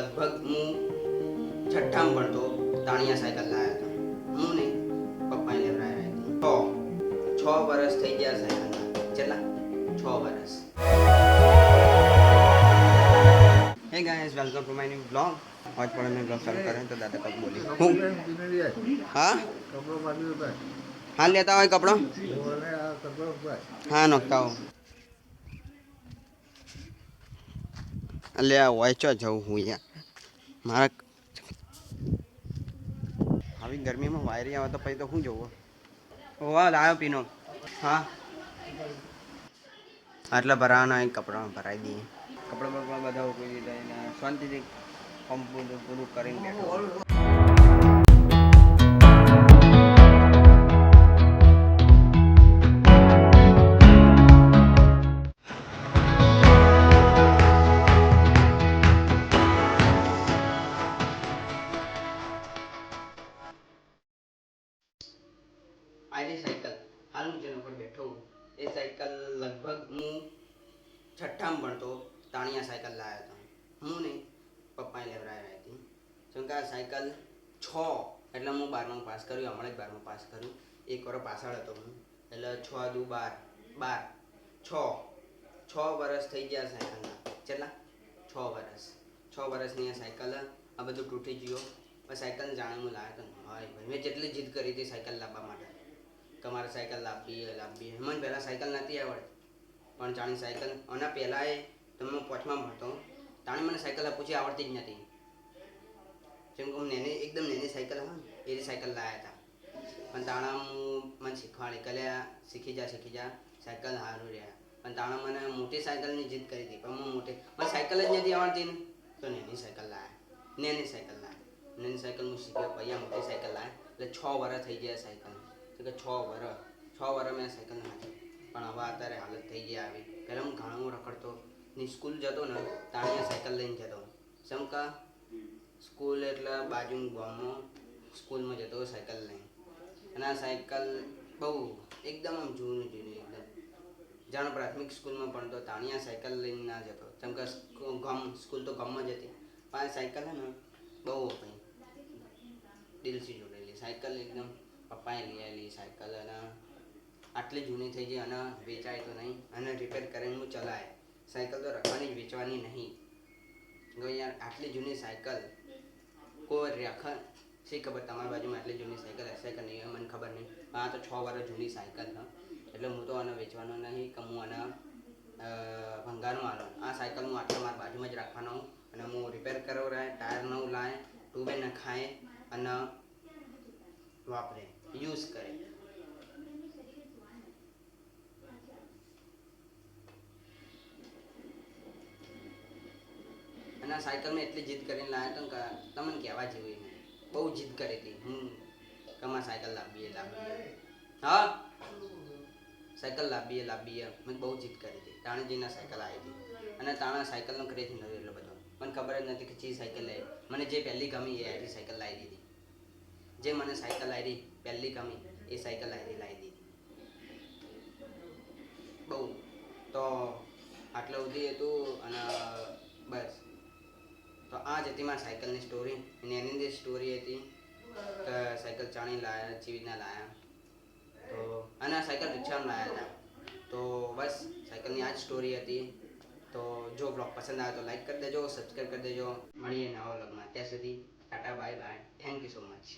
લગભગ હું છઠ્ઠામાં ભણતો તાણિયા સાયકલ લાવ્યા હતા. હું નહીં, પપ્પાએ લેવડાવ્યા હતી. છ વર્ષ થઈ ગયા સાયકલના. કેટલા? 6 વર્ષ. હે guys, welcome to my new blog. आज पर मैं ब्लॉग चालू करें तो दादा कब बोली हाँ हाँ लेता हो कपड़ो हाँ नोकता हो ले वाइचो जाऊँ हूँ यार मारा अभी गर्मी में वायरी आवा तो पहले तो हूँ जाऊँ वाह लायो पीनो हाँ आटला भराना कपड़ा भराई दिए कपड़ा बपड़ा બધા ઉકળી દીધા એને શાંતિથી કમ્પ્લીટ પૂરું કરીને બેઠો आली साइकिल हाल હું જેના પર બેઠો હું એ સાયકલ લગભગ હું છઠ્ઠામાં ભણતો તાણિયા સાયકલ લાવ્યા હતા. હું નહીં, પપ્પાએ લેવડાવ્યા હતી. જેમ કે આ સાયકલ 6 એટલે હું 12મું પાસ કર્યું, હમણાં જ 12મું પાસ કર્યું. એક વર્ષ પાછળ હતો હું, એટલે 6 દુ 12 6 વર્ષ થઈ ગયા સાયકલના. કેટલા? 6 વર્ષ. 6 વર્ષની આ સાયકલ આ બધું તૂટી ગયો. પણ સાયકલ જાણે હું લાવ્યો હતો. હા ભાઈ, મેં જેટલી જીદ કરી હતી સાયકલ લાવવા માટે, તમારે સાયકલ લાવવી. મને પહેલાં સાયકલ નથી આવડતી, પણ જાણી સાયકલ આના પહેલાં એ તમે હું 5માં ભણતો તાણી મને સાયકલ પૂછી આવડતી જ નથી. જેમ કે હું એકદમ નેની સાયકલ હોય ને એવી સાયકલ લાવ્યા હતા. પણ તાણા હું મને શીખવાડી કે શીખી જા સાયકલ સારું રહ્યા. પણ તાણા મને મોટી સાયકલની જીદ કરી હતી, પણ હું મને સાયકલ જ નથી આવડતી ને તો નેની સાયકલ લાવ્યા. નેની સાયકલ હું શીખ્યો, પછી આ મોટી સાયકલ લાવ્યા. એટલે 6 વર્ષ થઈ ગયા સાયકલ. તો કે 6 વર્ષ મેં સાયકલ નાખી. પણ હવે અત્યારે હાલત થઈ ગયા આવી. પહેલાં હું ઘણું રખડતો ને સ્કૂલ જતો ને તાણીયા સાયકલ લઈને જતો. સમકા સ્કૂલ એટલે બાજુ ગામમાં સ્કૂલમાં જતો સાયકલ લઈને. અને આ સાયકલ બહુ એકદમ આમ જૂનું એકદમ. જાણે પ્રાથમિક સ્કૂલમાં ભણતો તાણીયા સાયકલ લઈને ના જતો. જેમ કે સ્કૂલ તો ગામમાં જ હતી, પણ આ સાયકલ હે ને બહુ ભાઈ દિલથી જોડેલી સાયકલ. એકદમ પપ્પાએ લઈ આવેલી સાયકલ અને આટલી જૂની થઈ ગઈ અને વેચાય તો નહીં, અને રિપેર કરીને હું ચલાય. સાયકલ તો રખવાની જ, વેચવાની નહીં. યાર આટલી જૂની સાયકલ કોઈ રખ શી ખબર તમારી બાજુમાં આટલી જૂની સાયકલ હશે કે નહીં, મને ખબર નહીં. આ તો 6 વર્ષ જૂની સાયકલ છે. એટલે હું તો આને વેચવાનો નહીં કે હું આને ભંગારનું આલો. આ સાયકલ હું આટલા મારા બાજુમાં જ રાખવાનો હું, અને હું રિપેર કરવો રહે, ટાયર નવું લાવે, ટુબે નખાય અને વાપરે, યુઝ કરે. અને આ સાયકલ મેં એટલી જીદ કરીને લાવ્યો હતો કે તમને કહેવા જેવી નહીં. બહુ જીદ કરી હતી હું કે મારે સાયકલ લાવવી. હા સાયકલ લાવવી મેં બહુ જીદ કરી હતી. તાણેજીના સાયકલ આવી હતી, અને તાણા સાયકલનો ક્રેઝ નથી એટલો બધો. મને ખબર જ નથી કે ચી સાયકલ લાવી. મને જે પહેલી ગમી એ આઈડી સાયકલ લાવી દીધી. જે મને સાયકલ આઈડી પહેલી ગમી એ સાયકલ આઈડી લાવી દીધી. બહુ તો આટલું સુધી હતું. અને બસ તો આ જ હતી મારી સાયકલની સ્ટોરી. અને એની અંદર સ્ટોરી હતી કે સાયકલ ચાણી લાવ્યા, ચી રીતના લાવ્યા. તો અને આ સાયકલ રિક્ષામાં લાવ્યા હતા. તો બસ સાયકલની આ જ સ્ટોરી હતી. તો જો બ્લોગ પસંદ આવે તો લાઈક કરી દેજો, સબસ્ક્રાઈબ કરી દેજો. મળીએ નવા બ્લોગમાં. ત્યાં સુધી Tata bye bye. Thank you so much.